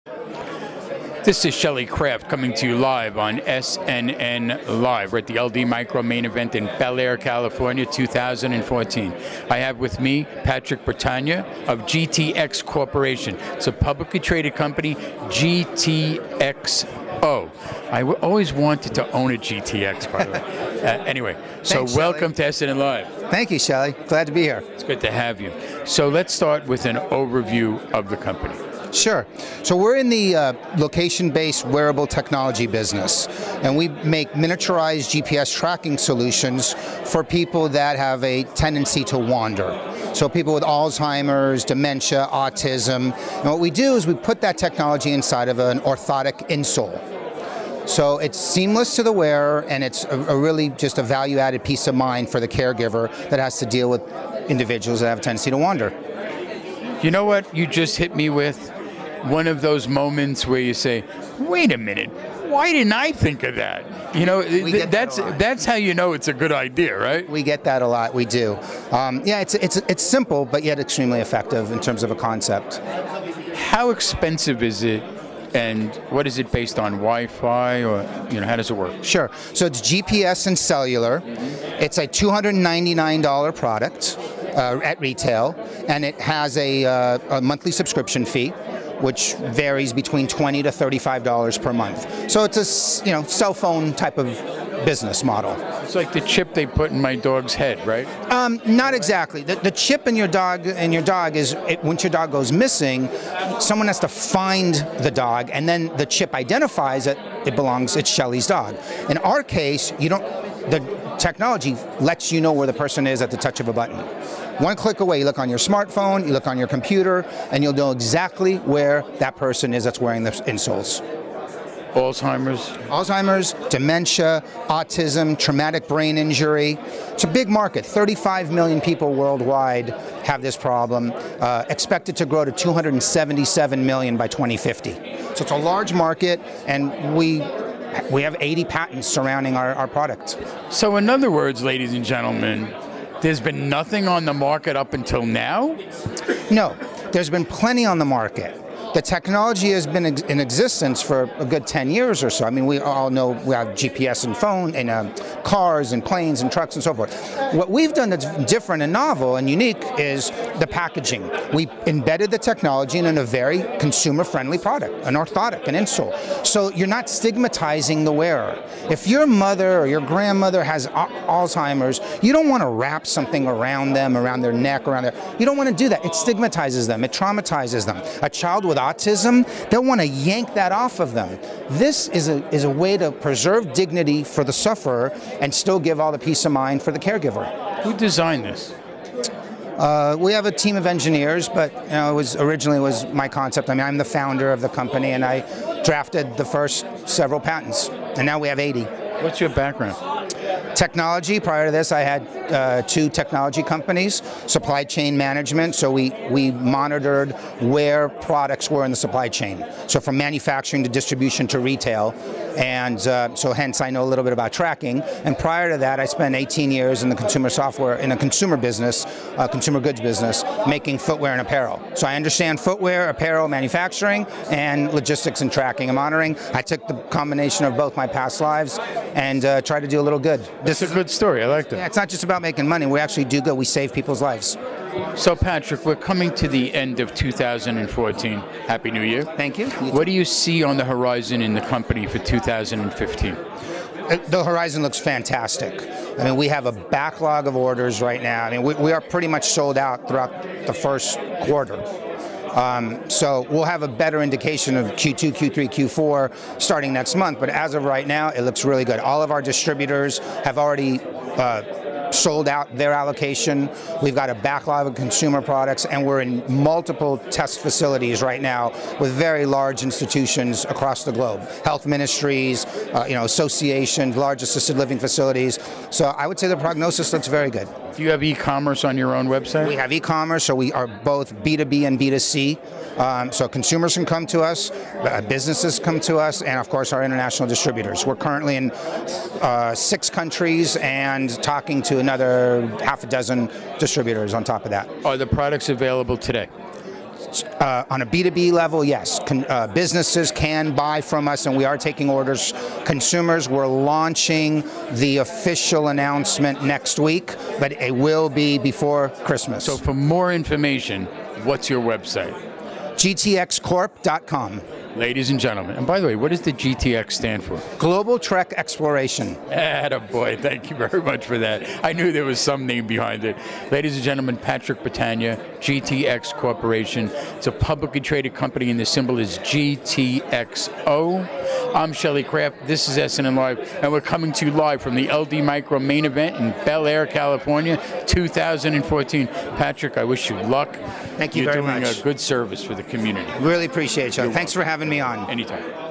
This is Shelley Kraft coming to you live on SNNLive. We're at the LD Micro main event in Bel Air, California, 2014. I have with me Patrick Bertagna of GTX Corporation. It's a publicly traded company, GTXO. I always wanted to own a GTX, by the way. Anyway, so Thanks, welcome to SNNLive. Thank you, Shelley. Glad to be here. It's good to have you. So let's start with an overview of the company. Sure. So we're in the location-based wearable technology business, and we make miniaturized GPS tracking solutions for people that have a tendency to wander. So people with Alzheimer's, dementia, autism. And what we do is we put that technology inside of an orthotic insole. So it's seamless to the wearer, and it's a really just a value-added peace of mind for the caregiver that has to deal with individuals that have a tendency to wander. You know what you just hit me with? One of those moments where you say, wait a minute, why didn't I think of that? You know, that's how you know it's a good idea, right? We get that a lot, we do. Yeah, it's simple, but yet extremely effective in terms of a concept. How expensive is it, and what is it based on, Wi-Fi, or how does it work? Sure, so it's GPS and cellular. It's a $299 product at retail, and it has a monthly subscription fee, which varies between $20 to $35 per month. So it's a cell phone type of business model. It's like the chip they put in my dog's head, right? Not exactly. The chip in your dog is once your dog goes missing, someone has to find the dog, and then the chip identifies that it's Shelley's dog. In our case, the technology lets you know where the person is at the touch of a button. One click away, you look on your smartphone, you look on your computer, and you'll know exactly where that person is that's wearing the insoles. Alzheimer's, dementia, autism, traumatic brain injury. It's a big market. 35 million people worldwide have this problem, expected to grow to 277 million by 2050. So it's a large market, and we have 80 patents surrounding our product. So in other words, ladies and gentlemen, there's been nothing on the market up until now? No, there's been plenty on the market. The technology has been in existence for a good 10 years or so. I mean, we all know we have GPS and phone and cars and planes and trucks and so forth. What we've done that's different and novel and unique is the packaging. We embedded the technology in a very consumer-friendly product, an orthotic, an insole. So you're not stigmatizing the wearer. If your mother or your grandmother has Alzheimer's, you don't want to wrap something around them, around their neck, around their... You don't want to do that. It stigmatizes them. It traumatizes them. A child with autism, they'll want to yank that off of them. This is a way to preserve dignity for the sufferer and still give all the peace of mind for the caregiver. Who designed this? We have a team of engineers, but originally was my concept. I mean, I'm the founder of the company, and I drafted the first several patents, and now we have 80. What's your background? Technology. Prior to this, I had 2 technology companies, supply chain management, so we monitored where products were in the supply chain. So from manufacturing to distribution to retail, and so hence I know a little bit about tracking. And prior to that, I spent 18 years in the consumer software, in a consumer business, consumer goods business, making footwear and apparel. So I understand footwear, apparel, manufacturing, and logistics and tracking and monitoring. I took the combination of both my past lives and tried to do a little good. This is a good story. I like that. Yeah, it's not just about making money. We actually do good. We save people's lives. So, Patrick, we're coming to the end of 2014. Happy New Year. Thank you. What do you see on the horizon in the company for 2015? The horizon looks fantastic. I mean, we have a backlog of orders right now. I mean, we are pretty much sold out throughout the first quarter. So we'll have a better indication of Q2, Q3, Q4 starting next month, but as of right now, it looks really good. All of our distributors have already sold out their allocation. We've got a backlog of consumer products, and we're in multiple test facilities right now with very large institutions across the globe. Health ministries, associations, large assisted living facilities. So I would say the prognosis looks very good. Do you have e-commerce on your own website? We have e-commerce, so we are both B2B and B2C. So consumers can come to us, businesses come to us, and of course our international distributors. We're currently in 6 countries and talking to another half a dozen distributors on top of that. Are the products available today? On a B2B level, yes. Businesses can buy from us, and we are taking orders. Consumers, we're launching the official announcement next week, but it will be before Christmas. So for more information, what's your website? GTXcorp.com. Ladies and gentlemen, and by the way, what does the GTX stand for? Global Trek Exploration. Attaboy, thank you very much for that. I knew there was some name behind it. Ladies and gentlemen, Patrick Bertagna, GTX Corporation. It's a publicly traded company and the symbol is GTXO. I'm Shelly Kraft, this is SNNLive, and we're coming to you live from the LD Micro main event in Bel Air, California, 2014. Patrick, I wish you luck. Thank you very much. You're doing a good service for the community. Really appreciate you. Thanks for having me on. Anytime.